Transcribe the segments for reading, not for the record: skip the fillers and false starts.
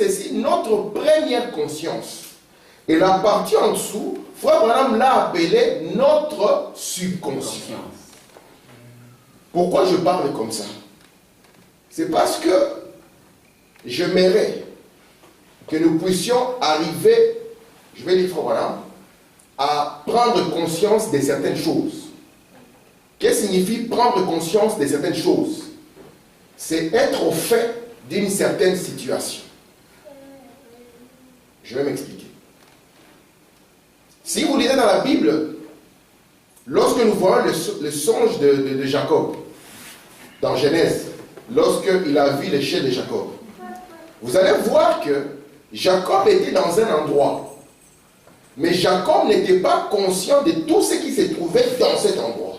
C'est notre première conscience. Et la partie en dessous, Frère Branham l'a appelé notre subconscient. Pourquoi je parle comme ça? C'est parce que j'aimerais que nous puissions arriver, je vais dire Frère Branham, à prendre conscience de certaines choses. Qu'est-ce que signifie prendre conscience de certaines choses? C'est être au fait d'une certaine situation. Je vais m'expliquer. Si vous lisez dans la Bible, lorsque nous voyons le songe de Jacob, dans Genèse, lorsqu'il a vu les chaînes de Jacob, vous allez voir que Jacob était dans un endroit, mais Jacob n'était pas conscient de tout ce qui se trouvait dans cet endroit.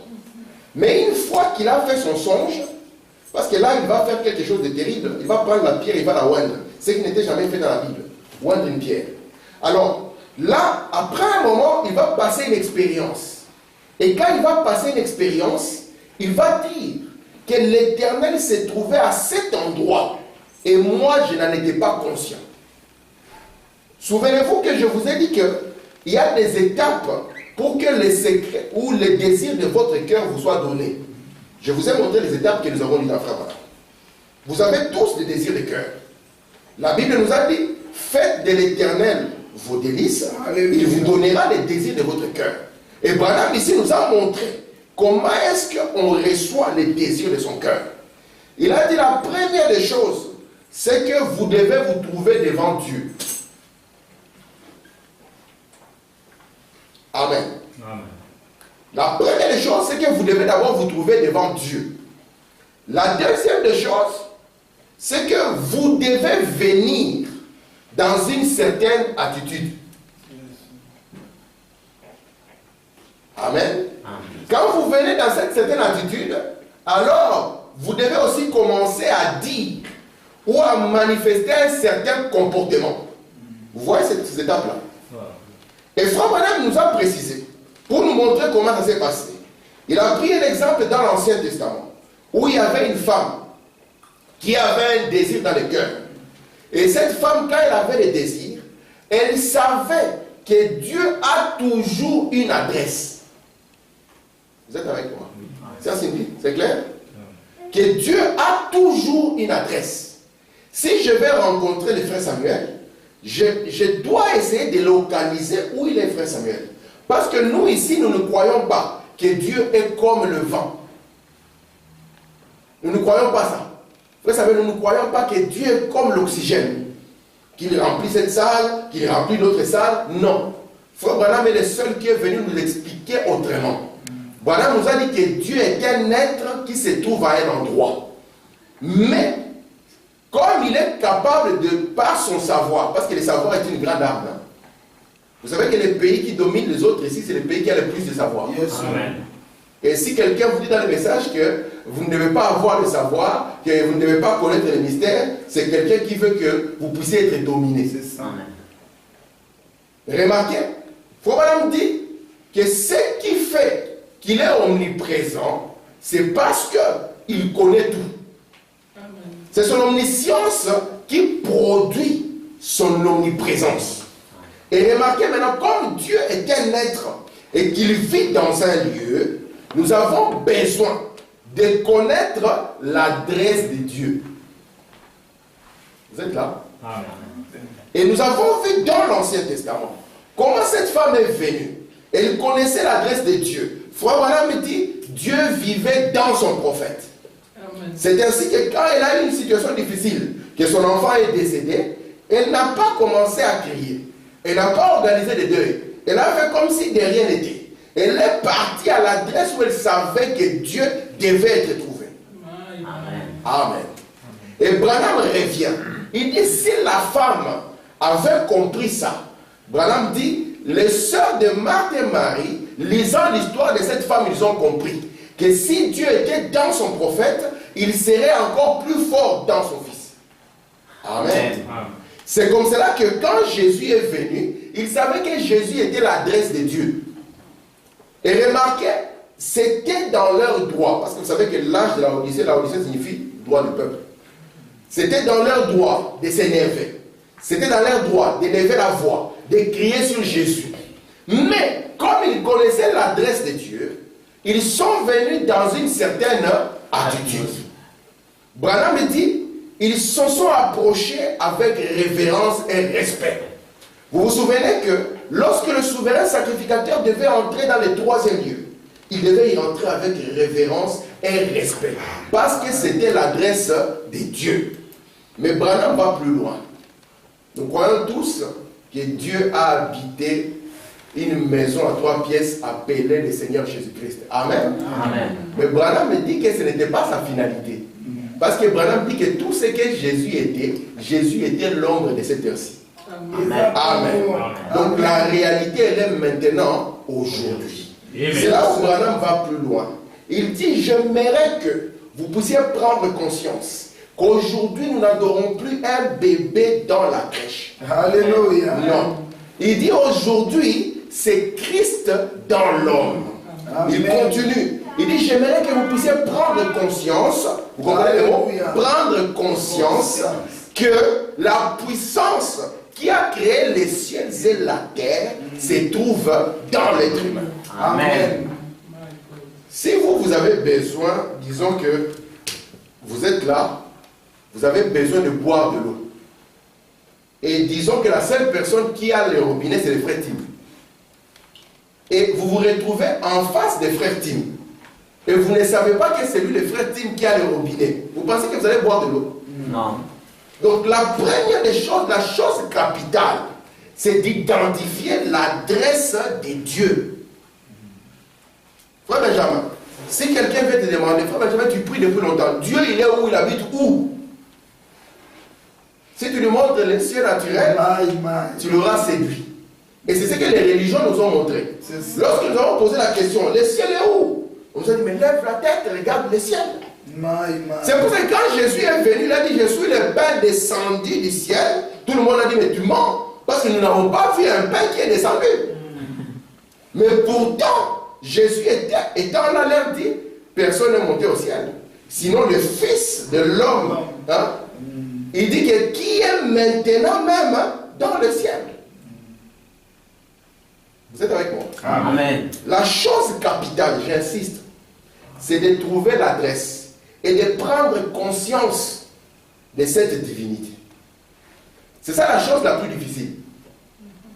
Mais une fois qu'il a fait son songe, parce que là il va faire quelque chose de terrible, il va prendre la pierre, il va la oindre, ce qui n'était jamais fait dans la Bible, oindre une pierre. Alors là, après un moment, il va passer une expérience. Et quand il va passer une expérience, il va dire que l'Éternel se trouvait à cet endroit et moi je n'en étais pas conscient. Souvenez-vous que je vous ai dit qu'il y a des étapes pour que les secrets ou les désirs de votre cœur vous soient donnés. Je vous ai montré les étapes que nous avons lues dans Frère Branham. Vous avez tous des désirs de cœur. La Bible nous a dit, faites de l'Éternel vos délices, il vous donnera les désirs de votre cœur. Et Branham ici nous a montré comment est-ce qu'on reçoit les désirs de son cœur. Il a dit la première des choses, c'est que vous devez vous trouver devant Dieu. Amen. Amen. La première des choses, c'est que vous devez d'abord vous trouver devant Dieu. La deuxième des choses, c'est que vous devez venir dans une certaine attitude. Amen. Amen. Quand vous venez dans cette certaine attitude, alors vous devez aussi commencer à dire ou à manifester un certain comportement. Vous voyez cette étape-là? Et Frère Branham nous a précisé, pour nous montrer comment ça s'est passé. Il a pris un exemple dans l'Ancien Testament, où il y avait une femme qui avait un désir dans le cœur. Et cette femme, quand elle avait le désir, elle savait que Dieu a toujours une adresse. Vous êtes avec moi? C'est clair? Que Dieu a toujours une adresse. Si je vais rencontrer le frère Samuel, je dois essayer de localiser où il est, frère Samuel. Parce que nous ici, nous ne croyons pas que Dieu est comme le vent. Nous ne croyons pas ça. Frère Samuel, nous ne croyons pas que Dieu est comme l'oxygène. Qu'il remplit cette salle, qu'il remplit d'autres salles. Non. Frère Branham est le seul qui est venu nous l'expliquer autrement. Branham nous a dit que Dieu est un être qui se trouve à un endroit. Mais, comme il est capable de, par son savoir, parce que le savoir est une grande arme. Vous savez que les pays qui dominent les autres ici, c'est les pays qui ont le plus de savoir. Yes. Amen. Et si quelqu'un vous dit dans le message que vous ne devez pas avoir le savoir, que vous ne devez pas connaître les mystères, c'est quelqu'un qui veut que vous puissiez être dominé. C'est ça. Amen. Remarquez, Frère Branham dit que ce qui fait qu'il est omniprésent, c'est parce qu'il connaît tout. C'est son omniscience qui produit son omniprésence. Et remarquez maintenant, comme Dieu est un être et qu'il vit dans un lieu, nous avons besoin de connaître l'adresse de Dieu. Vous êtes là? Amen. Et nous avons vu dans l'Ancien Testament comment cette femme est venue. Elle connaissait l'adresse de Dieu. Frère Branham dit, Dieu vivait dans son prophète. C'est ainsi que quand elle a eu une situation difficile, que son enfant est décédé, elle n'a pas commencé à crier. Elle n'a pas organisé de deuil. Elle a fait comme si de rien n'était. Elle est partie à l'adresse où elle savait que Dieu devait être trouvé. Amen. Amen. Et Branham revient. Il dit, si la femme avait compris ça, Branham dit, les sœurs de Marthe et Marie, lisant l'histoire de cette femme, ils ont compris que si Dieu était dans son prophète, il serait encore plus fort dans son fils. Amen. Amen. C'est comme cela que quand Jésus est venu, il savait que Jésus était l'adresse de Dieu. Et remarquez, c'était dans leur droit, parce que vous savez que l'âge de la Odyssée signifie droit du peuple. C'était dans leur droit de s'énerver. C'était dans leur droit d'élever la voix, de crier sur Jésus. Mais comme ils connaissaient l'adresse de Dieu, ils sont venus dans une certaine attitude. Branham dit, ils se sont approchés avec révérence et respect. Vous vous souvenez que lorsque le souverain sacrificateur devait entrer dans le troisième lieu, il devait y entrer avec révérence et respect. Parce que c'était l'adresse de Dieu. Mais Branham va plus loin. Nous croyons tous que Dieu a habité une maison à 3 pièces appelée le Seigneur Jésus-Christ. Amen. Amen. Mais Branham dit que ce n'était pas sa finalité. Parce que Branham dit que tout ce que Jésus était l'ombre de cette heure-ci. Amen. Amen. Donc la réalité, elle est maintenant aujourd'hui. C'est là où Branham va plus loin. Il dit, j'aimerais que vous puissiez prendre conscience qu'aujourd'hui, nous n'adorons plus un bébé dans la crèche. Alléluia. Non. Il dit, aujourd'hui, c'est Christ dans l'homme. Il continue. Il dit, j'aimerais que vous puissiez prendre conscience, vous comprenez le mot? Prendre conscience que la puissance qui a créé les cieux et la terre se trouve dans l'être humain. Amen. Si vous avez besoin, disons que vous êtes là, vous avez besoin de boire de l'eau. Et disons que la seule personne qui a le robinet, c'est le frère Tim. Et vous vous retrouvez en face des frères Tim. Et vous ne savez pas que c'est lui le frère Tim qui a le robinet. Vous pensez que vous allez boire de l'eau? Non. Donc la première des choses, la chose capitale, c'est d'identifier l'adresse de Dieu. Frère Benjamin, si quelqu'un veut te demander, frère Benjamin, tu pries depuis longtemps, Dieu il est où, il habite où? Si tu lui montres les cieux naturels, tu l'auras séduit. Et c'est ce que les religions nous ont montré. Lorsque nous avons posé la question, le ciel est où? On nous a dit, mais lève la tête et regarde le ciel. C'est pour ça que quand Jésus est venu, il a dit, je suis le pain descendu du ciel. Tout le monde a dit, mais tu mens. Parce que nous n'avons pas vu un pain qui est descendu. Mais pourtant, Jésus étant là, leur dit, personne n'est monté au ciel. Sinon le Fils de l'homme. Hein, il dit que qui est maintenant même dans le ciel. Vous êtes avec moi? Amen. La chose capitale, j'insiste, c'est de trouver l'adresse et de prendre conscience de cette divinité. C'est ça la chose la plus difficile.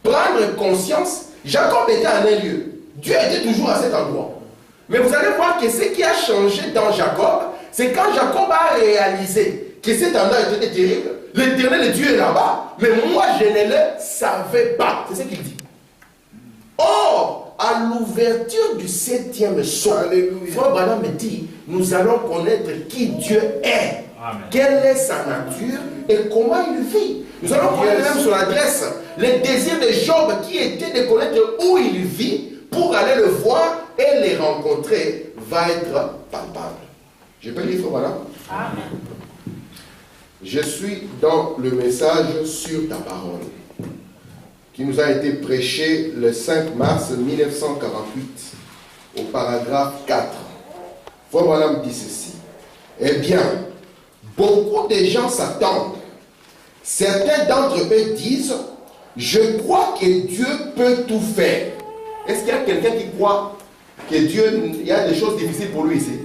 Prendre conscience. Jacob était en un lieu. Dieu était toujours à cet endroit. Mais vous allez voir que ce qui a changé dans Jacob, c'est quand Jacob a réalisé que cet endroit était terrible. L'éternel Dieu est là-bas, mais moi je ne le savais pas. C'est ce qu'il dit. Or, à l'ouverture du 7e psaume, Frère Branham me dit, nous allons connaître qui Dieu est. Amen. Quelle est sa nature et comment il vit. Nous allons connaître même son adresse. Le désir de Job qui était de connaître où il vit pour aller le voir et le rencontrer va être palpable. Je peux lire, Frère Branham? Amen. Je suis dans le message sur ta parole qui nous a été prêché le 5 mars 1948 au paragraphe 4. Frère Branham dit ceci. Eh bien, beaucoup de gens s'attendent. Certains d'entre eux disent, je crois que Dieu peut tout faire. Est-ce qu'il y a quelqu'un qui croit que Dieu, il y a des choses difficiles pour lui ici?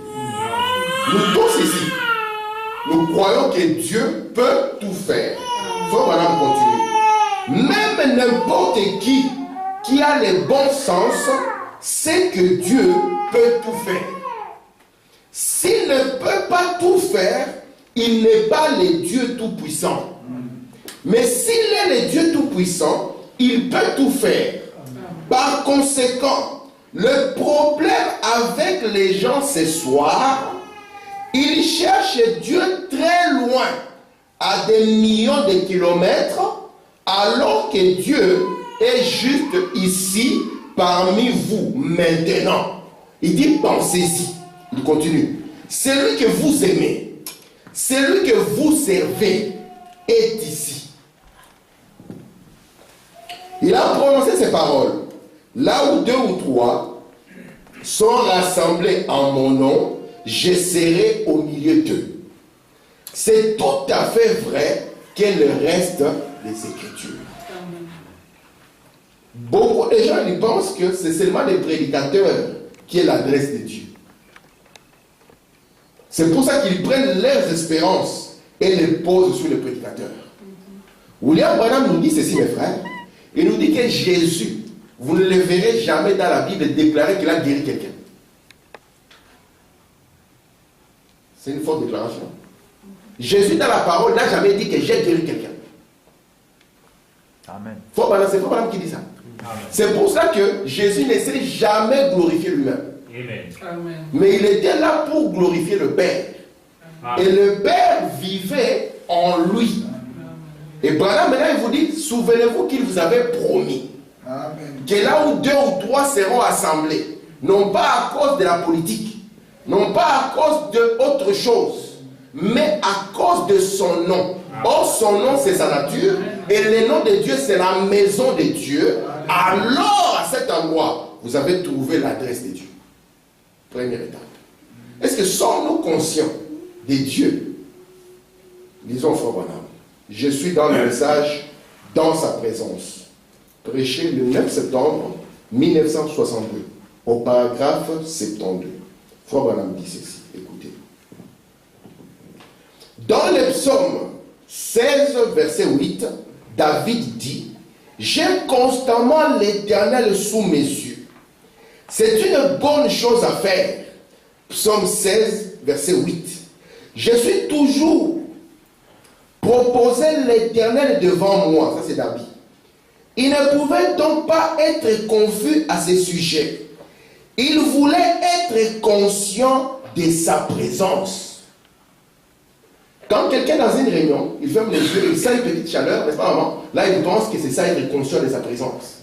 Nous tous ici, nous croyons que Dieu peut tout faire. Frère Branham continue. Même n'importe qui a le bon sens sait que Dieu peut tout faire. S'il ne peut pas tout faire, il n'est pas le Dieu tout-puissant. Mais s'il est le Dieu tout-puissant, il peut tout faire. Par conséquent, le problème avec les gens ce soir, ils cherchent Dieu très loin, à des millions de kilomètres, alors que Dieu est juste ici, parmi vous, maintenant. Il dit, pensez-y. Il continue. Celui que vous aimez, celui que vous servez, est ici. Il a prononcé ces paroles. Là où 2 ou 3 sont rassemblés en mon nom, je serai au milieu d'eux. C'est tout à fait vrai que le reste les Écritures. Beaucoup de gens ils pensent que c'est seulement les prédicateurs qui est l'adresse de Dieu. C'est pour ça qu'ils prennent leurs espérances et les posent sur les prédicateurs. William Branham nous dit ceci, mes frères. Il nous dit que Jésus, vous ne le verrez jamais dans la Bible déclarer qu'il a guéri quelqu'un. C'est une fausse déclaration. Jésus, dans la parole, n'a jamais dit que j'ai guéri quelqu'un. Amen. C'est Frère Branham qui dit ça. C'est pour ça que Jésus ne s'est jamais glorifié lui-même. Amen. Mais il était là pour glorifier le Père. Amen. Et le Père vivait en lui. Et Branham, maintenant, il vous dit, souvenez-vous qu'il vous avait promis. Amen. Que là où 2 ou 3 seront assemblés, non pas à cause de la politique, non pas à cause d'autre chose, mais à cause de son nom. Or, son nom, c'est sa nature, et le nom de Dieu, c'est la maison de Dieu. Alors, à cet endroit, vous avez trouvé l'adresse de Dieu. Première étape. Est-ce que sommes-nous conscients de Dieu? Disons, Frère Branham, je suis dans le message dans sa présence. Prêché le 9 septembre 1962, au paragraphe 72. Frère Branham dit ceci, écoutez. Dans le psaume 16, verset 8, David dit, « J'ai constamment l'Éternel sous mes yeux. C'est une bonne chose à faire. » Psaume 16, verset 8. « Je suis toujours proposé l'Éternel devant moi. » Ça c'est David. Il ne pouvait donc pas être confus à ce sujet. Il voulait être conscient de sa présence. Quand quelqu'un est dans une réunion, il ferme les yeux, il sent une petite chaleur, n'est-ce pas, maman? Là, il pense que c'est ça, être conscient de sa présence.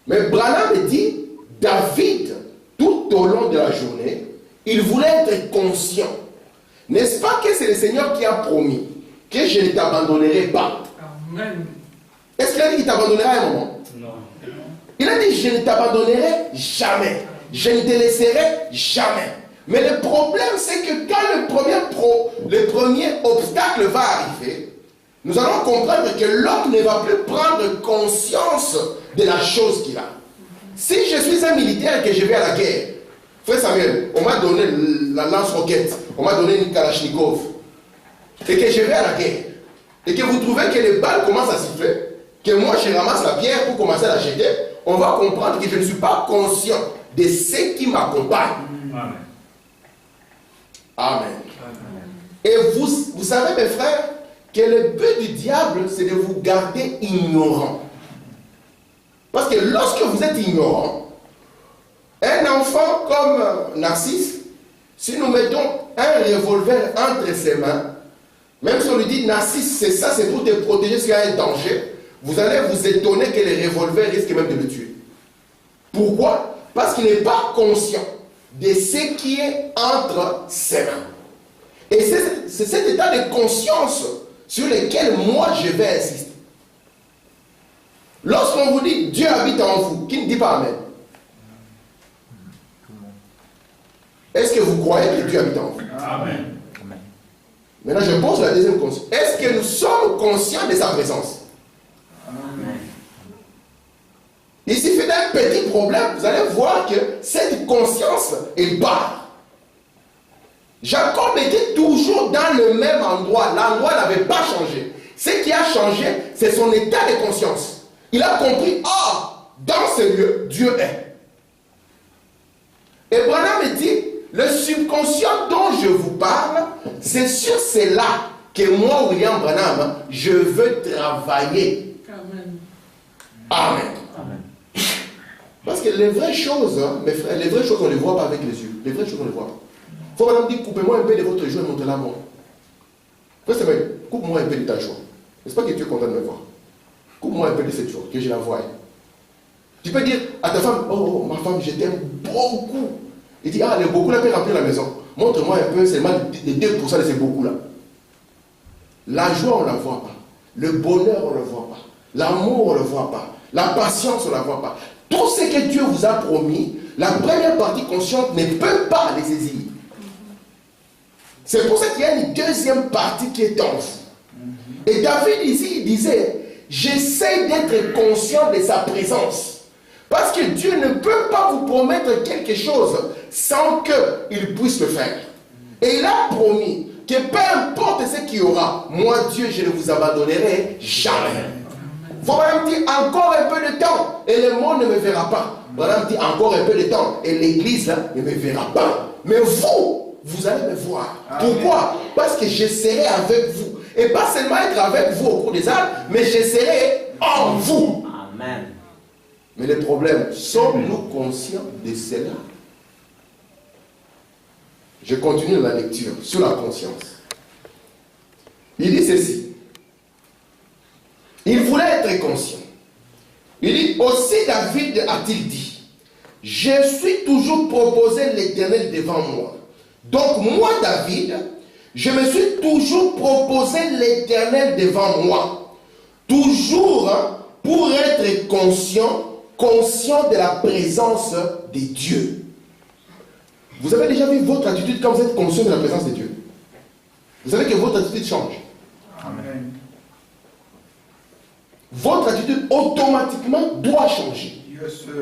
Mais Branham dit, David, tout au long de la journée, il voulait être conscient. N'est-ce pas que c'est le Seigneur qui a promis que je ne t'abandonnerai pas? Amen. Est-ce qu'il a dit qu'il t'abandonnera à un moment? Non. Il a dit, je ne t'abandonnerai jamais. Je ne te laisserai jamais. Mais le problème, c'est que quand le premier obstacle va arriver, nous allons comprendre que l'homme ne va plus prendre conscience de la chose qu'il a. Si je suis un militaire et que je vais à la guerre, Frère Samuel, on m'a donné la lance-roquette, on m'a donné une Kalachnikov, et que je vais à la guerre, et que vous trouvez que les balles commencent à siffler, que moi je ramasse la pierre pour commencer à la jeter, on va comprendre que je ne suis pas conscient de ce qui m'accompagne. Amen. Amen. Et vous savez, mes frères, que le but du diable, c'est de vous garder ignorant. Parce que lorsque vous êtes ignorant, un enfant comme Narcisse, si nous mettons un revolver entre ses mains, même si on lui dit Narcisse, c'est ça, c'est pour te protéger s'il y a un danger, vous allez vous étonner que le revolver risque même de le tuer. Pourquoi? Parce qu'il n'est pas conscient de ce qui est entre ses mains. Et c'est cet état de conscience sur lequel moi je vais insister. Lorsqu'on vous dit Dieu habite en vous, qui ne dit pas Amen? Est-ce que vous croyez que Dieu habite en vous? Amen. Maintenant je pose la deuxième question. Est-ce que nous sommes conscients de sa présence? Amen. Il suffit d'un petit problème, vous allez voir que cette conscience, elle part. Jacob était toujours dans le même endroit. L'endroit n'avait pas changé. Ce qui a changé, c'est son état de conscience. Il a compris, dans ce lieu, Dieu est. Et Branham dit, le subconscient dont je vous parle, c'est sur cela que moi, William Branham, je veux travailler. Amen. Amen. Parce que les vraies choses, mes frères, les vraies choses, on ne les voit pas avec les yeux. Les vraies choses, on ne les voit pas. Il faut Madame dire, coupez-moi un peu de votre joie et montrez-la moi. Frère Samuel, coupe-moi un peu de ta joie. N'est-ce pas que tu es content de me voir? Coupe-moi un peu de cette joie, que je la voie. Tu peux dire à ta femme, oh, ma femme, je t'aime beaucoup. Il dit, le beaucoup là peut remplir la maison. Montre-moi un peu seulement les 2% de ces beaucoup là. La joie, on ne la voit pas. Le bonheur, on ne le voit pas. L'amour, on ne le voit pas. La patience, on ne la voit pas. Tout ce que Dieu vous a promis, la première partie consciente ne peut pas les saisir. C'est pour ça qu'il y a une deuxième partie qui est en vous. Et David ici, il disait, j'essaie d'être conscient de sa présence. Parce que Dieu ne peut pas vous promettre quelque chose sans qu'il puisse le faire. Et il a promis que peu importe ce qu'il y aura, moi Dieu, je ne vous abandonnerai jamais. Voilà, dit encore un peu de temps et le monde ne me verra pas. Voilà, dit encore un peu de temps et l'église là, ne me verra pas. Mais vous allez me voir. Amen. Pourquoi? Parce que je serai avec vous. Et pas seulement être avec vous au cours des âges, mais je serai en vous. Amen. Mais le problème, sommes-nous conscients de cela? Je continue la lecture sur la conscience. Il dit ceci. Il voulait être conscient. Il dit, aussi David a-t-il dit, je suis toujours proposé l'Éternel devant moi. Donc moi, David, je me suis toujours proposé l'Éternel devant moi. Toujours pour être conscient de la présence de Dieu. Vous avez déjà vu votre attitude quand vous êtes conscient de la présence de Dieu? Vous savez que votre attitude change. Amen. Votre attitude automatiquement doit changer. Yes, sir.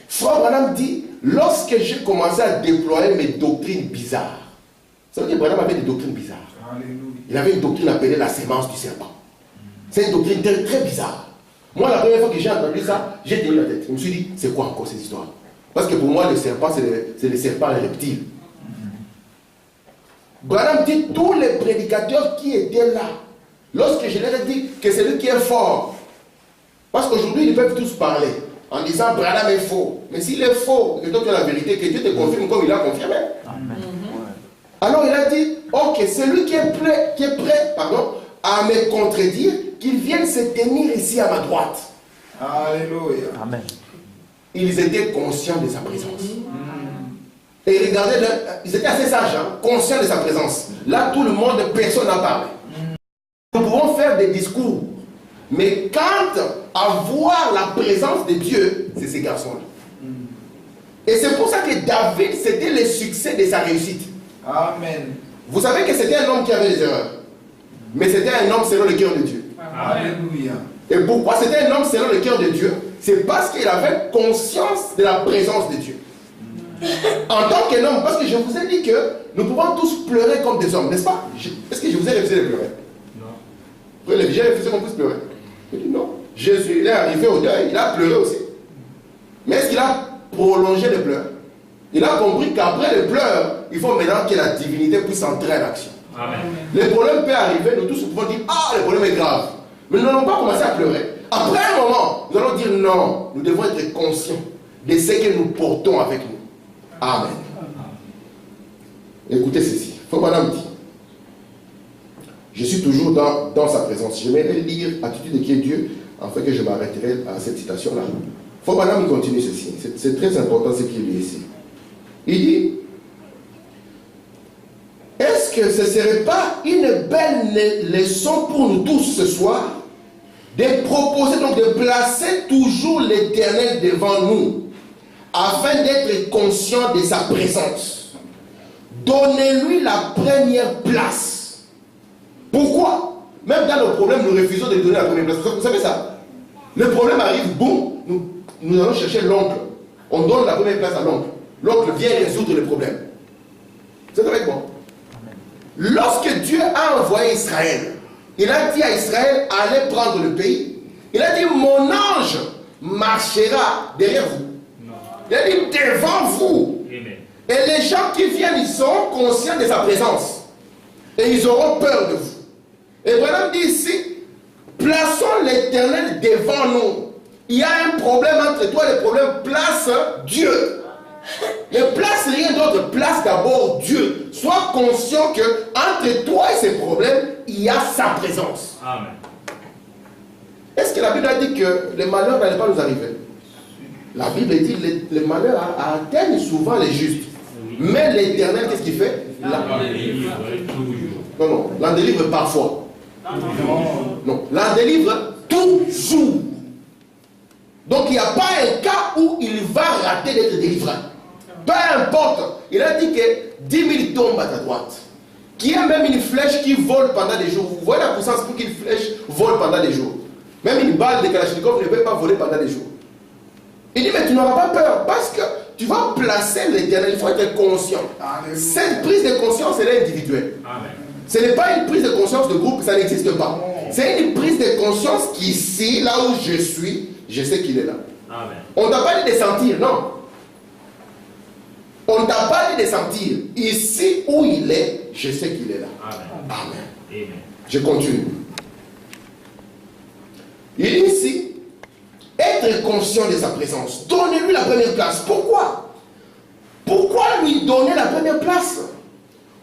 Frère Branham dit, lorsque j'ai commencé à déployer mes doctrines bizarres, ça veut dire que Branham avait des doctrines bizarres. Alléluia. Il avait une doctrine appelée la sémence du serpent. C'est une doctrine très, très bizarre. Moi, la première fois que j'ai entendu ça, j'ai tenu la tête. Je me suis dit, c'est quoi encore cette histoire? Parce que pour moi, le serpent, c'est le serpent reptile. Branham dit, tous les prédicateurs qui étaient là, lorsque je leur ai dit que c'est lui qui est fort, parce qu'aujourd'hui, ils peuvent tous parler en disant Branham est faux. Mais s'il est faux, que toi tu as la vérité, que Dieu te confirme comme il a confirmé. Amen. Alors il a dit, ok, celui qui est prêt à me contredire, qu'il vienne se tenir ici à ma droite. Alléluia. Amen. Ils étaient conscients de sa présence. Et regardez, ils étaient assez sages, conscients de sa présence. Là, tout le monde, personne n'en parle. Nous pouvons faire des discours. Mais quand à voir la présence de Dieu, c'est ces garçons-là. Et c'est pour ça que David, c'était le succès de sa réussite. Amen. Vous savez que c'était un homme qui avait des erreurs. Mais c'était un homme selon le cœur de Dieu. Alléluia. Et pourquoi c'était un homme selon le cœur de Dieu? C'est parce qu'il avait conscience de la présence de Dieu. En tant qu'un homme, parce que je vous ai dit que nous pouvons tous pleurer comme des hommes, n'est-ce pas? Est-ce que je vous ai refusé de pleurer? Non. J'ai refusé qu'on puisse pleurer. Je dis non. Jésus, il est arrivé au deuil, il a pleuré aussi. Mais est-ce qu'il a prolongé les pleurs? Il a compris qu'après les pleurs, il faut maintenant que la divinité puisse entrer en action. Amen. Les problèmes peuvent arriver, nous tous pouvons dire, ah, le problème est grave. Mais nous n'allons pas commencer à pleurer. Après un moment, nous allons dire non, nous devons être conscients de ce que nous portons avec nous. Amen. Écoutez ceci. Faut Madame dit, je suis toujours dans sa présence. Je vais lire Attitude de qui est Dieu, afin que je m'arrêterai à cette citation-là. Faut Madame continue ceci. C'est très important ce qu'il dit ici. Il dit, est-ce que ce ne serait pas une belle leçon pour nous tous ce soir de proposer, donc de placer toujours l'Éternel devant nous afin d'être conscient de sa présence? Donnez-lui la première place. Pourquoi? Même dans nos problèmes, nous refusons de lui donner la première place. Vous savez ça? Le problème arrive, boum, nous allons chercher l'oncle. On donne la première place à l'oncle. L'oncle vient résoudre le problème. Vous êtes avec moi? Lorsque Dieu a envoyé Israël, il a dit à Israël, allez prendre le pays. Il a dit, mon ange marchera derrière vous. Non. Il a dit, devant vous. Amen. Et les gens qui viennent, ils seront conscients de sa présence. Et ils auront peur de vous. Et Branham dit ici, plaçons l'Éternel devant nous. Il y a un problème entre toi et le problème, place Dieu. Ne place rien d'autre, place d'abord Dieu. Sois conscient que entre toi et ces problèmes, il y a sa présence. Amen. Est-ce que la Bible a dit que les malheurs n'allaient pas nous arriver? La Bible dit que les malheurs atteignent souvent les justes. Mais l'Éternel, qu'est-ce qu'il fait? L'en délivre toujours. Non, l'en délivre parfois. Non, l'en délivre toujours. Donc il n'y a pas un cas où il va rater d'être délivré. Peu importe. Il a dit que 10 000 tombent à ta droite. qui est même une flèche qui vole pendant des jours. Vous voyez la puissance pour qu'une flèche vole pendant des jours. Même une balle de Kalachnikov ne peut pas voler pendant des jours. Il dit, mais tu n'auras pas peur parce que tu vas placer l'Éternel. Il faut être conscient. Alléluia. Cette prise de conscience, elle est individuelle. Amen. Ce n'est pas une prise de conscience de groupe, ça n'existe pas. C'est une prise de conscience qu'ici, là où je suis, je sais qu'il est là. Amen. On ne t'a pas dit de sentir, non. On ne t'a pas dit de sentir. Ici où il est, je sais qu'il est là. Amen. Amen. Amen. Je continue. Il dit ici, être conscient de sa présence. Donnez-lui la première place. Pourquoi? Pourquoi lui donner la première place?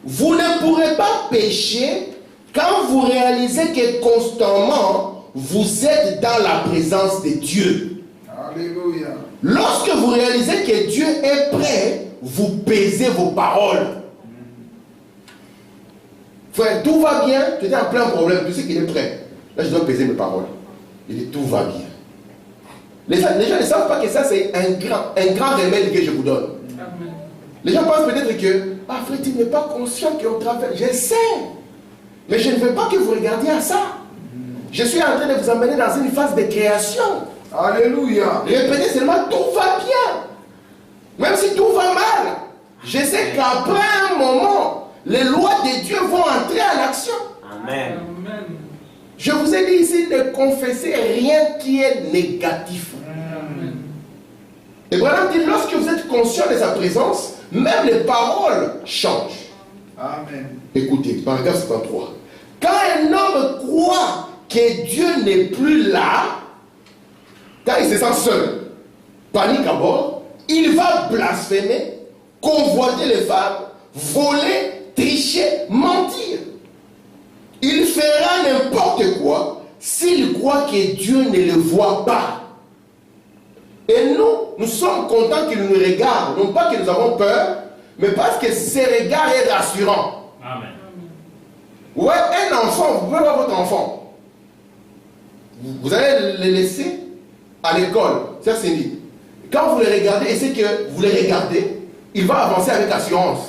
Vous ne pourrez pas pécher quand vous réalisez que constamment vous êtes dans la présence de Dieu. Alléluia. Lorsque vous réalisez que Dieu est prêt, vous pesez vos paroles. Frère, tout va bien, tu es en plein problème, tu sais qu'il est prêt. Là, je dois peser mes paroles. Il dit, tout va bien. Les gens ne savent pas que ça, c'est un grand remède que je vous donne. Amen. Les gens pensent peut-être que, ah frère, tu n'es pas conscient qu'on traverse. Je sais. Mais je ne veux pas que vous regardiez à ça. Je suis en train de vous emmener dans une phase de création. Alléluia. Répétez seulement, tout va bien. Même si tout va mal. Je sais qu'après un moment, les lois de Dieu vont entrer en action. Amen. Amen. Je vous ai dit ici de confesser rien qui est négatif. Amen. Et voilà, dit, lorsque vous êtes conscient de sa présence, même les paroles changent. Amen. Écoutez, paragraphe 53. Quand un homme croit que Dieu n'est plus là, quand il se sent seul, panique à bord, il va blasphémer, convoiter les femmes, voler, tricher, mentir. Il fera n'importe quoi s'il croit que Dieu ne le voit pas. Et nous sommes contents qu'il nous regarde, non pas que nous avons peur, mais parce que ce regard est rassurant. Amen. Ouais, un enfant, vous pouvez voir votre enfant. Vous allez le laisser à l'école, c'est Cindy. Quand vous le regardez, et c'est que vous le regardez, il va avancer avec assurance.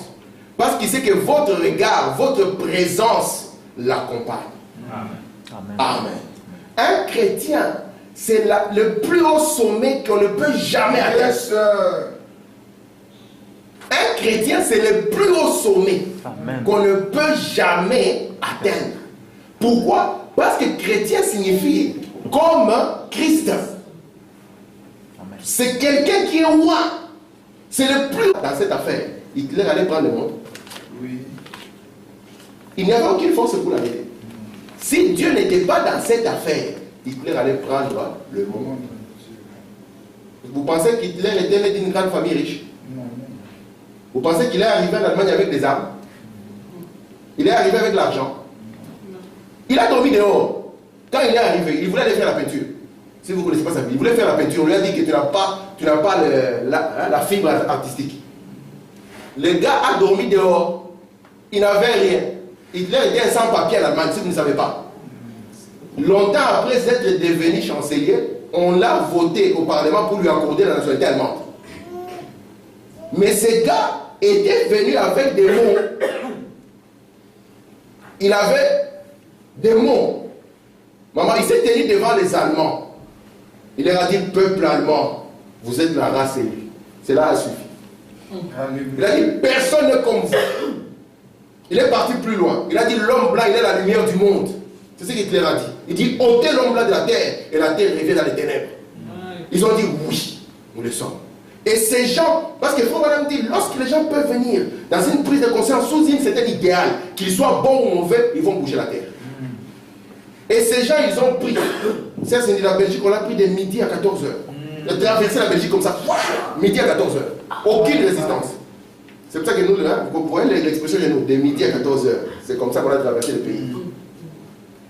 Parce qu'il sait que votre regard, votre présence l'accompagne. Amen. Amen. Un chrétien, c'est le plus haut sommet qu'on ne peut jamais atteindre. Yes, sir. Un chrétien, c'est le plus haut sommet Amen. qu'on ne peut jamais atteindre. Pourquoi? Parce que chrétien signifie comme Christ. Amen. C'est quelqu'un qui est roi. C'est le plus haut dans cette affaire. Hitler allait prendre le monde. Oui. Il n'y avait aucune force pour l'arrêter. Si Dieu n'était pas dans cette affaire, Hitler allait prendre le monde. Vous pensez qu'Hitler était né d'une grande famille riche? Non. Vous pensez qu'il est arrivé en Allemagne avec des armes? Il est arrivé avec l'argent. Il a dormi dehors. Quand il est arrivé, il voulait aller faire la peinture. Si vous ne connaissez pas sa vie, il voulait faire la peinture. On lui a dit que tu n'as pas la fibre artistique. Le gars a dormi dehors. Il n'avait rien. Hitler était sans papier en Allemagne, si vous ne savez pas. Longtemps après être devenu chancelier, on l'a voté au Parlement pour lui accorder la nationalité allemande. Mais ce gars était venu avec des mots. Il avait des mots. Maman, il s'est tenu devant les Allemands. Il leur a dit, peuple allemand, vous êtes la race élue. Cela a suffi. Il a dit, personne n'est comme vous. Il est parti plus loin. Il a dit, l'homme blanc, il est la lumière du monde. C'est ce qu'Hitler a dit. Il dit, ôtez l'homme blanc de la terre, et la terre revient dans les ténèbres. Ils ont dit, oui, nous le sommes. Et ces gens, parce qu'il faut même dire, lorsque les gens peuvent venir dans une prise de conscience sous une certaine idéal, qu'ils soient bons ou mauvais, ils vont bouger la terre. Et ces gens, ils ont pris, ça c'est la Belgique, on l'a pris de midi à 14h. On a traversé la Belgique comme ça, midi à 14h. Aucune résistance. C'est pour ça que nous, là, vous voyez l'expression de nous, de midi à 14h. C'est comme ça qu'on a traversé le pays.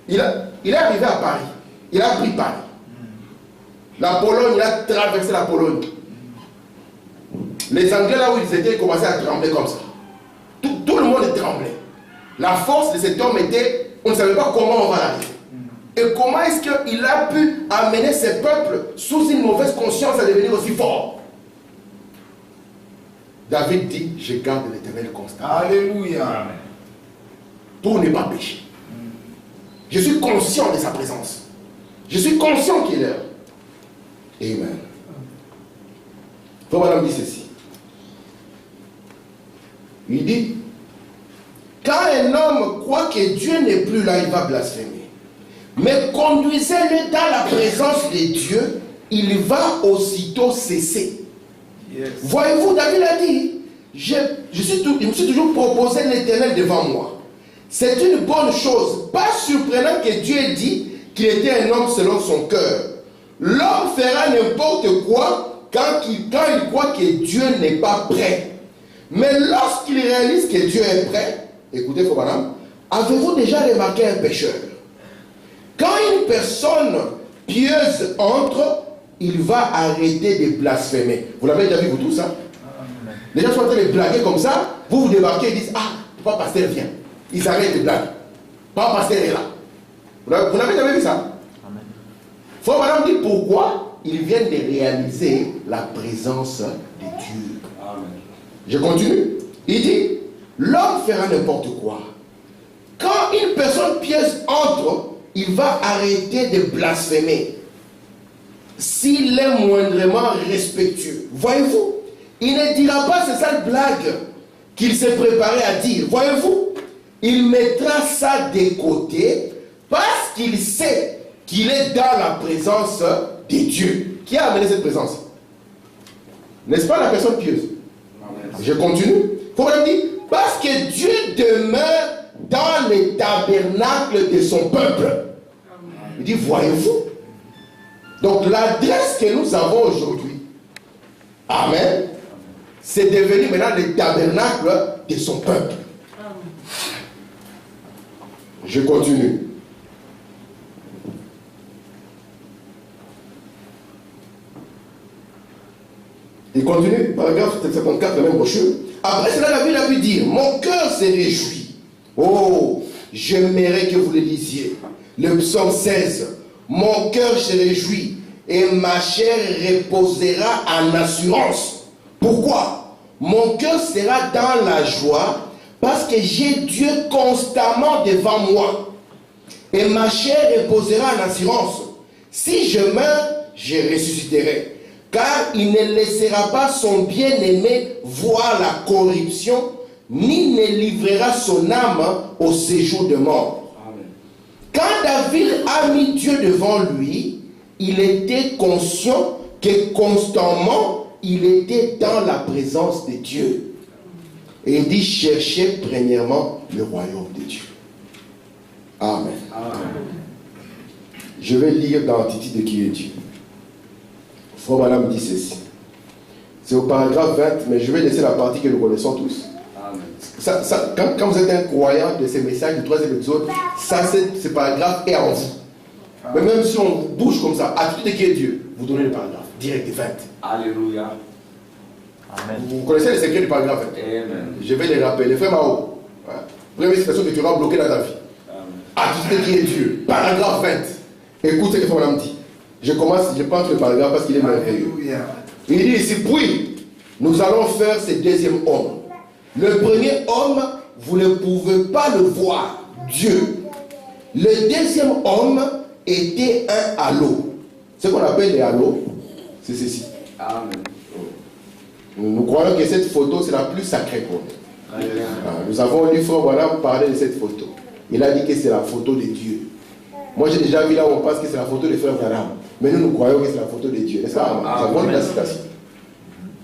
Il est arrivé à Paris. Il a pris Paris. La Pologne, il a traversé la Pologne. Les Anglais, là où ils étaient, ils commençaient à trembler comme ça. Tout le monde tremblait. La force de cet homme était, on ne savait pas comment on va arriver. Et comment est-ce qu'il a pu amener ces peuples sous une mauvaise conscience à devenir aussi forts? David dit, je garde l'Éternel constant. Alléluia. Amen. pour ne pas pécher. Je suis conscient de sa présence. Je suis conscient qu'il est là. Amen. Frère Branham dit ceci. Il dit, quand un homme croit que Dieu n'est plus là, il va blasphémer. Mais conduisez-le dans la présence de Dieu, il va aussitôt cesser. Yes. Voyez-vous, David a dit, je me suis toujours proposé l'Éternel devant moi. C'est une bonne chose. Pas surprenant que Dieu ait dit qu'il était un homme selon son cœur. L'homme fera n'importe quoi quand il croit que Dieu n'est pas prêt. Mais lorsqu'il réalise que Dieu est prêt, écoutez, frère Branham, avez-vous déjà remarqué un pécheur? Quand une personne pieuse entre, il va arrêter de blasphémer. Vous l'avez déjà vu, vous tous, hein? Les gens sont en train de blaguer comme ça, vous débarquez et dites, ah, papa pasteur vient. Ils arrêtent de blaguer. Papa pasteur est là. Vous n'avez jamais vu ça? Frère Branham dit pourquoi ils viennent de réaliser la présence de Dieu. Amen. Je continue. Il dit, l'homme fera n'importe quoi. Quand une personne pieuse entre, il va arrêter de blasphémer. S'il est moindrement respectueux. Voyez-vous, il ne dira pas ces sales blagues qu'il s'est préparé à dire. Voyez-vous, il mettra ça de côté parce qu'il sait qu'il est dans la présence de Dieu. Qui a amené cette présence? N'est-ce pas la personne pieuse? Je continue. Pour lui dire, parce que Dieu demeure dans le tabernacle de son peuple. Il dit, voyez-vous? Donc l'adresse que nous avons aujourd'hui, amen, c'est devenu maintenant le tabernacle de son peuple. Je continue. Il continue, paragraphe 54, la même brochure. Après cela, la Bible a pu dire, mon cœur s'est réjoui. Oh, j'aimerais que vous le lisiez. Le psaume 16. Mon cœur se réjouit et ma chair reposera en assurance. Pourquoi? Mon cœur sera dans la joie parce que j'ai Dieu constamment devant moi. Et ma chair reposera en assurance. Si je meurs, je ressusciterai. Car il ne laissera pas son bien-aimé voir la corruption, ni ne livrera son âme au séjour de mort. Quand David a mis Dieu devant lui, il était conscient que constamment, il était dans la présence de Dieu. Et il dit, cherchez premièrement le royaume de Dieu. Amen. Amen. Je vais lire dans l'entité de qui est Dieu. Frère Branham dit ceci. C'est au paragraphe 20, mais je vais laisser la partie que nous connaissons tous. Quand vous êtes un croyant de ces messages du 3e épisode, ça, ce paragraphe est en vous. Mais même si on bouge comme ça, à tout de qui est Dieu, vous donnez le paragraphe, direct, 20. Alléluia. Amen. Vous connaissez les secrets du paragraphe 20. Amen. Je vais les rappeler. Frère Mao, première situation que tu auras bloquée dans ta vie. À tout de qui est Dieu, paragraphe 20. Écoute ce que Frère Branham dit. Je pense le paragraphe parce qu'il est merveilleux. Il dit ici, puis, nous allons faire ce deuxième homme. Le premier homme, vous ne pouvez pas le voir, Dieu. Le deuxième homme était un halo. Ce qu'on appelle les halos, c'est ceci. Amen. Nous croyons que cette photo, c'est la plus sacrée pour nous. Nous avons lu Frère Branham parler de cette photo. Il a dit que c'est la photo de Dieu. Moi, j'ai déjà vu là où on pense que c'est la photo de Frère Branham. Mais nous croyons que c'est la photo de Dieu. N'est-ce pas? Nous avons lu la citation.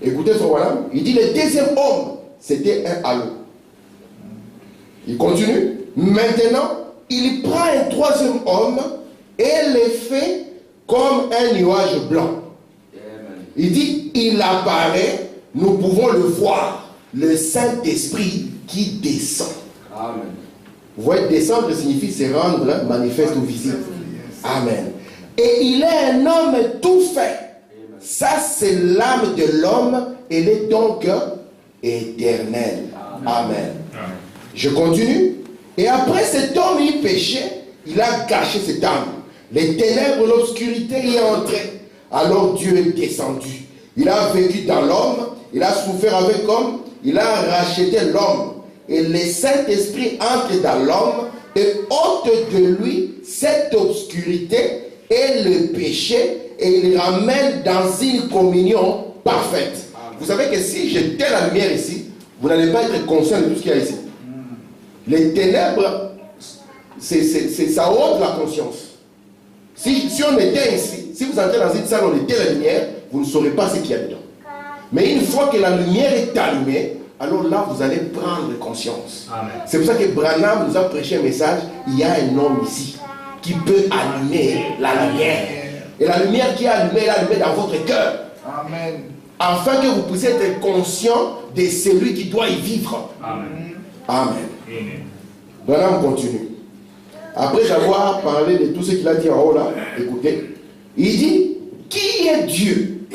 Écoutez Frère Branham. Il dit le deuxième homme, c'était un halo. Il continue. Maintenant, il prend un troisième homme et le fait comme un nuage blanc. Il dit, il apparaît, nous pouvons le voir, le Saint-Esprit qui descend. Amen. Vous voyez, descendre signifie se rendre manifeste ou visible. Amen. Et il est un homme tout fait. Ça, c'est l'âme de l'homme. Elle est donc éternelle. Amen. Je continue. Et après cet homme y péchait, il a gâché cette âme. Les ténèbres, l'obscurité y est entrée. Alors Dieu est descendu. Il a vécu dans l'homme. Il a souffert avec l'homme. Il a racheté l'homme. et le Saint-Esprit entre dans l'homme et ôte de lui cette obscurité et le péché et il ramène dans une communion parfaite. Vous savez que si j'étais la lumière ici, vous n'allez pas être conscient de tout ce qu'il y a ici. Les ténèbres, ça ôte la conscience. Si on était ici, si vous entrez dans une salle où on était la lumière, vous ne saurez pas ce qu'il y a dedans. Mais une fois que la lumière est allumée, alors là, vous allez prendre conscience. C'est pour ça que Branham nous a prêché un message. Il y a un homme ici qui peut allumer la lumière. Et la lumière qui est allumée, elle est allumée dans votre cœur. Amen. Afin que vous puissiez être conscient de celui qui doit y vivre. Amen. Amen. Branham continue. Après avoir parlé de tout ce qu'il a dit en haut là, écoutez, il dit, qui est Dieu?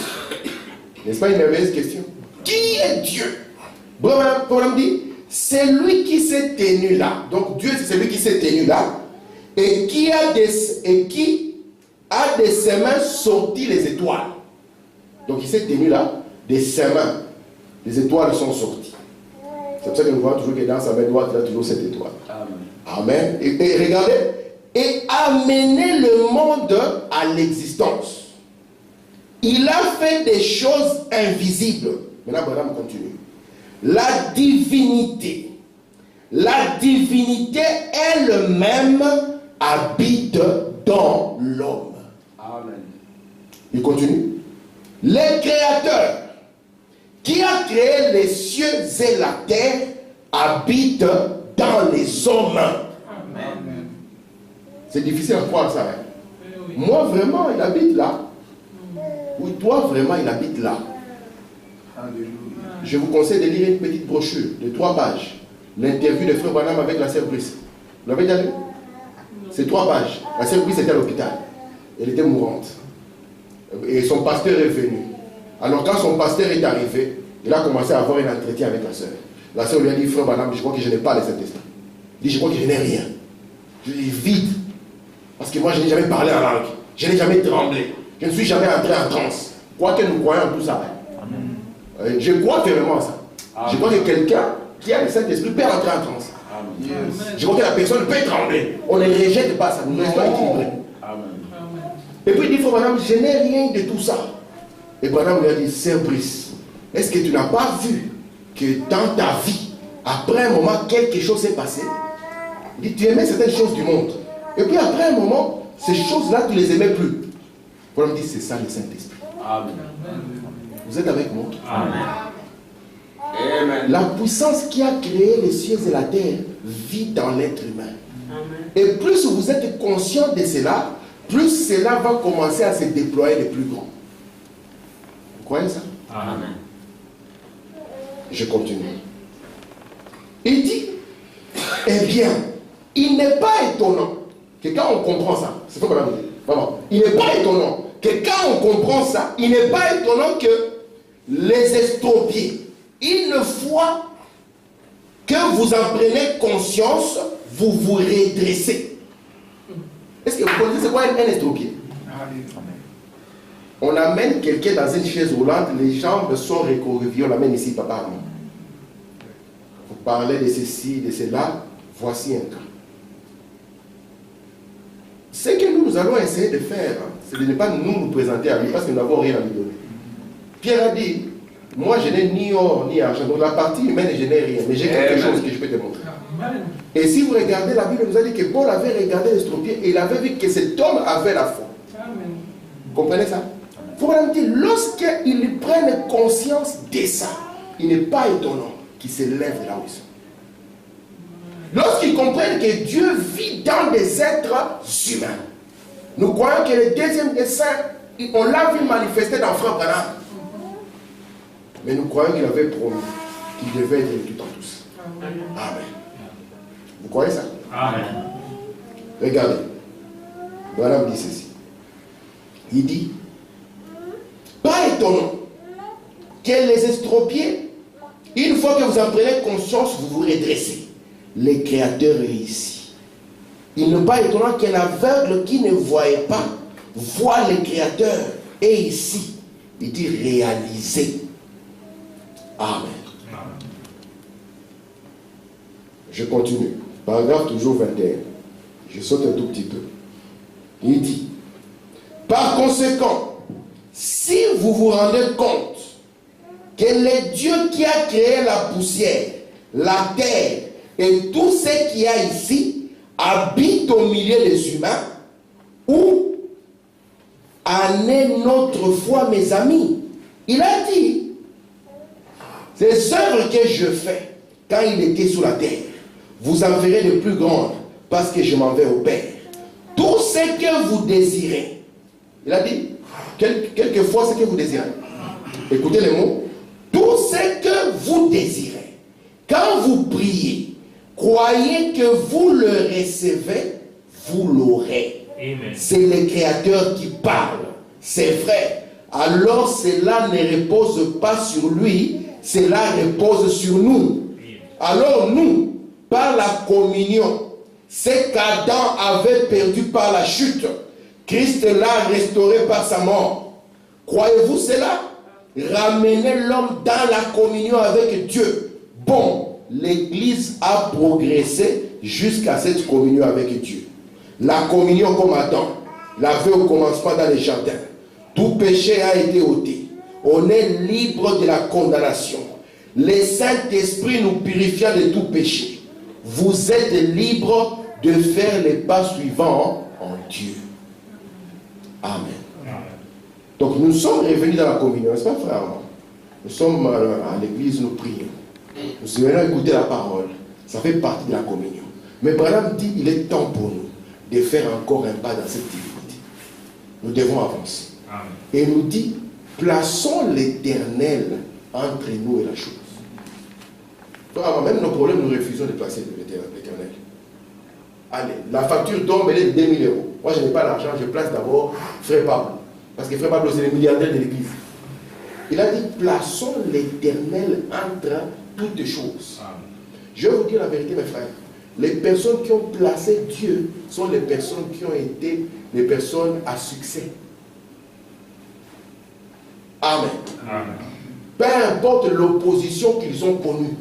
N'est-ce pas une merveilleuse question? Qui est Dieu? Branham dit, c'est lui qui s'est tenu là. Donc Dieu, c'est celui qui s'est tenu là et qui a de ses mains sorti les étoiles. Donc il s'est tenu là, de ses mains, les étoiles sont sorties. C'est pour ça que nous voyons toujours que dans sa main droite, il a toujours cette étoile. Amen. Et regardez, et amener le monde à l'existence. Il a fait des choses invisibles. Maintenant, Branham continue. La divinité elle-même habite dans l'homme. Amen. Il continue. Le Créateur qui a créé les cieux et la terre habite dans les hommes. Amen. C'est difficile à croire ça. Hein? Moi, vraiment, il habite là. Oui, toi, vraiment, il habite là. Alléluia. Je vous conseille de lire une petite brochure de 3 pages. L'interview de Frère Branham avec la sœur Brice. Vous l'avez déjà lu? C'est 3 pages. La sœur Brice était à l'hôpital. Elle était mourante. Et son pasteur est venu. Alors quand son pasteur est arrivé, il a commencé à avoir un entretien avec la sœur. La sœur lui a dit, Frère Branham, je crois que je n'ai pas le Saint-Esprit. Il dit, je crois que je n'ai rien. Je dis, vide. Parce que moi, je n'ai jamais parlé en langue. Je n'ai jamais tremblé. Je ne suis jamais entré en transe. Quoique nous croyons en tout ça. Je crois vraiment à ça. Amen. Je crois que quelqu'un qui a le Saint-Esprit peut entrer en transe. Yes. Je crois que la personne peut trembler. On ne rejette pas ça. Nous restons équilibrés. Et puis il dit, Branham, je n'ai rien de tout ça. Et Branham lui a dit, Sœur Brice, est-ce que tu n'as pas vu que dans ta vie, après un moment, quelque chose s'est passé? Il dit, tu aimais certaines choses du monde. Et puis après un moment, ces choses-là, tu ne les aimais plus. Branham dit, c'est ça le Saint-Esprit. Amen. Vous êtes avec moi? Amen. Amen. La puissance qui a créé les cieux et la terre vit dans l'être humain. Amen. Et plus vous êtes conscient de cela, plus cela va commencer à se déployer de plus grand. Vous croyez ça? Amen. Je continue. Il dit, eh bien, il n'est pas étonnant que quand on comprend ça, c'est pas comme vraiment, il n'est pas étonnant que quand on comprend ça, il n'est pas étonnant que les estropiés, une fois que vous en prenez conscience, vous vous redressez. Est-ce que vous connaissez c'est quoi un estropié? On amène quelqu'un dans une chaise roulante, les jambes sont recroquevillées, on l'amène ici, papa. Vous parlez de ceci, de cela, voici un cas. Ce que nous allons essayer de faire, c'est de ne pas nous présenter à lui parce que nous n'avons rien à lui donner. Pierre a dit, moi je n'ai ni or ni argent, donc la partie humaine je n'ai rien, mais j'ai quelque chose que je peux te montrer. Et si vous regardez, la Bible nous a dit que Paul avait regardé l'estropié et il avait vu que cet homme avait la foi. Vous comprenez ça? Il faut dire, lorsqu'ils prennent conscience de ça, il n'est pas étonnant qu'ils se lèvent de là où ils sont. Lorsqu'ils comprennent que Dieu vit dans des êtres humains, nous croyons que le deuxième dessein, on l'a vu manifester dans Frère Branham. Mais nous croyons qu'il avait promis qu'il devait être tout en tous. Amen. Vous croyez ça? Amen. Regardez. Branham dit ceci. Il dit, pas étonnant que les estropiés, une fois que vous en prenez conscience, vous vous redressez. Le Créateur est ici. Il n'est pas étonnant qu'un aveugle qui ne voyait pas voit le Créateur est ici. Il dit réaliser. Amen. Je continue. Paragraphe toujours 21. Je saute un tout petit peu. Il dit, par conséquent, si vous vous rendez compte que est Dieu qui a créé la poussière, la terre et tout ce qu'il y a ici habite au milieu des humains, où en est notre foi, mes amis? Il a dit, ces œuvres que je fais quand il était sous la terre, vous en verrez de plus grandes parce que je m'en vais au Père. Tout ce que vous désirez, il a dit, quelquefois ce que vous désirez. Écoutez les mots. Tout ce que vous désirez, quand vous priez, croyez que vous le recevez, vous l'aurez. C'est le Créateur qui parle. C'est vrai. Alors cela ne repose pas sur lui, cela repose sur nous. Alors nous, par la communion, ce qu'Adam avait perdu par la chute, Christ l'a restauré par sa mort. Croyez-vous cela? Ramener l'homme dans la communion avec Dieu. Bon, l'Église a progressé jusqu'à cette communion avec Dieu. La communion comme Adam l'avait au commencement dans les jardins. Tout péché a été ôté. On est libre de la condamnation. Le Saint-Esprit nous purifiant de tout péché. Vous êtes libre de faire les pas suivants en Dieu. Amen. Donc nous sommes revenus dans la communion, n'est-ce pas, frère? Nous sommes à l'église, nous prions. Nous venons écouter la parole. Ça fait partie de la communion. Mais Branham dit, il est temps pour nous de faire encore un pas dans cette divinité. Nous devons avancer. Amen. Et il nous dit, plaçons l'Éternel entre nous et la chose. Donc, même nos problèmes, nous refusons de placer l'Éternel. Allez, la facture tombe, elle est de 2000 €. Moi, je n'ai pas l'argent, je place d'abord Frère Pablo. Parce que Frère Pablo, c'est le milliardaire de l'église. Il a dit, plaçons l'Éternel entre toutes choses. Amen. Je vais vous dire la vérité, mes frères. Les personnes qui ont placé Dieu sont les personnes qui ont été les personnes à succès. Amen. Amen. Peu importe l'opposition qu'ils ont connue.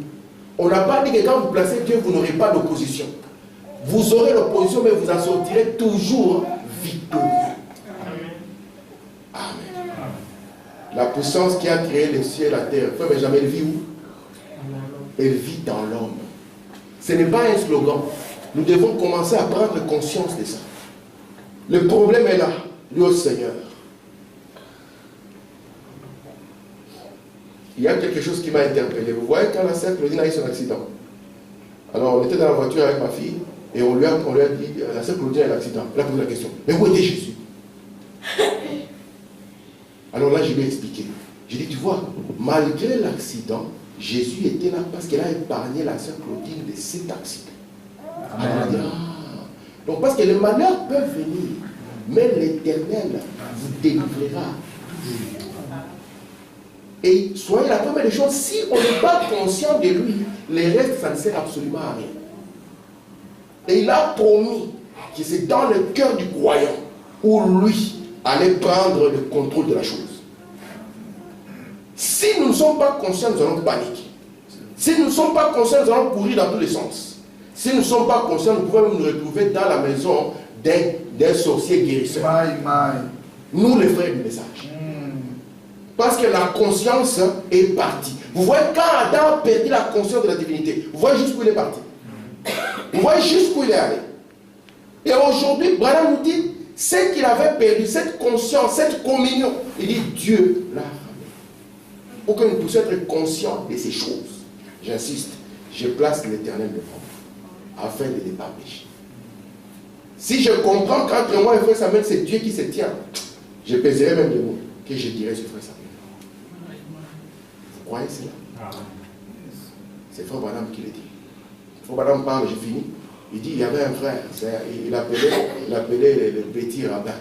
On n'a pas dit que quand vous placez Dieu, vous n'aurez pas d'opposition. Vous aurez l'opposition, mais vous en sortirez toujours victorieux. Amen. La puissance qui a créé les cieux et la terre, frère Benjamin, elle vit où? Elle vit dans l'homme. Ce n'est pas un slogan. Nous devons commencer à prendre conscience de ça. Le problème est là, lui au Seigneur. Il y a quelque chose qui m'a interpellé. Vous voyez quand la sœur Claudine a eu son accident. Alors on était dans la voiture avec ma fille et on lui a dit, la sœur Claudine a eu l'accident. Elle a posé la question, mais où était Jésus? Alors là je lui ai expliqué. J'ai dit, tu vois, malgré l'accident, Jésus était là parce qu'il a épargné la sœur Claudine de cet accident. Alors, dit, donc parce que les malheurs peuvent venir, mais l'Éternel vous délivrera. Et soyez la première des choses, si on n'est pas conscient de lui, les restes, ça ne sert absolument à rien. Et il a promis que c'est dans le cœur du croyant où lui allait prendre le contrôle de la chose. Si nous ne sommes pas conscients, nous allons paniquer. Si nous ne sommes pas conscients, nous allons courir dans tous les sens. Si nous ne sommes pas conscients, nous pouvons nous retrouver dans la maison d'un sorcier guérisseur. Nous, les frères du message. Parce que la conscience est partie. Vous voyez, quand Adam a perdu la conscience de la divinité, vous voyez jusqu'où il est parti. Vous voyez jusqu'où il est allé. Et aujourd'hui, Branham nous dit, ce qu'il avait perdu, cette conscience, cette communion, il dit, Dieu l'a ramené. Pour que nous puissions être conscients de ces choses. J'insiste, je place l'Éternel devant, afin de ne pas pécher. Si je comprends qu'entre moi et frère Samuel, c'est Dieu qui se tient, je pèserai même de mots que je dirai sur frère Samuel. Vous croyez cela? C'est frère Branham qui le dit. Frère Branham parle, j'ai fini. Il dit, il y avait un frère, il appelait le petit rabbin,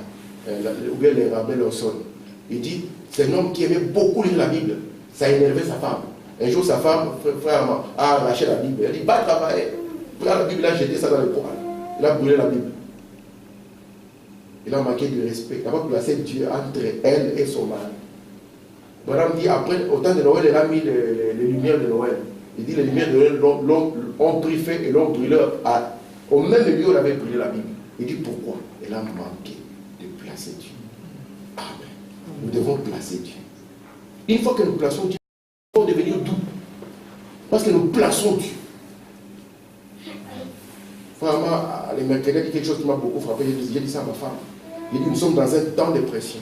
ou bien le rabbin Lawson. Il dit, c'est un homme qui aimait beaucoup lire la Bible. Ça énervait sa femme. Un jour, sa femme, frère, a arraché la Bible. Elle dit, va travailler. Frère, la Bible, il a jeté ça dans le poêle. Il a brûlé la Bible. Il a manqué de respect. Il n'a pas placé Dieu entre elle et son mari. Branham dit, après, au temps de Noël, elle a mis les lumières de Noël. Il dit les lumières de l'homme ont pris feu et l'ont brûlé au même lieu où il avait brûlé la Bible. Il dit pourquoi? Elle a manqué de placer Dieu. Amen. Nous devons placer Dieu. Une fois que nous plaçons Dieu, nous devons devenir doux. Parce que nous plaçons Dieu. Vraiment, les mercredis, il y a quelque chose qui m'a beaucoup frappé. J'ai dit ça à ma femme. J'ai dit, nous sommes dans un temps de pression.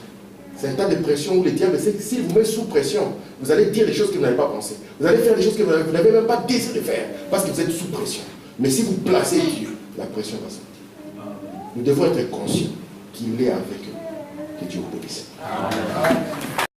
C'est un temps de pression où le diable sait que s'il vous met sous pression, vous allez dire des choses que vous n'avez pas pensé. Vous allez faire des choses que vous n'avez même pas désiré faire. Parce que vous êtes sous pression. Mais si vous placez Dieu, la pression va sortir. Nous devons être conscients qu'il est avec eux. Que Dieu vous bénisse. Amen.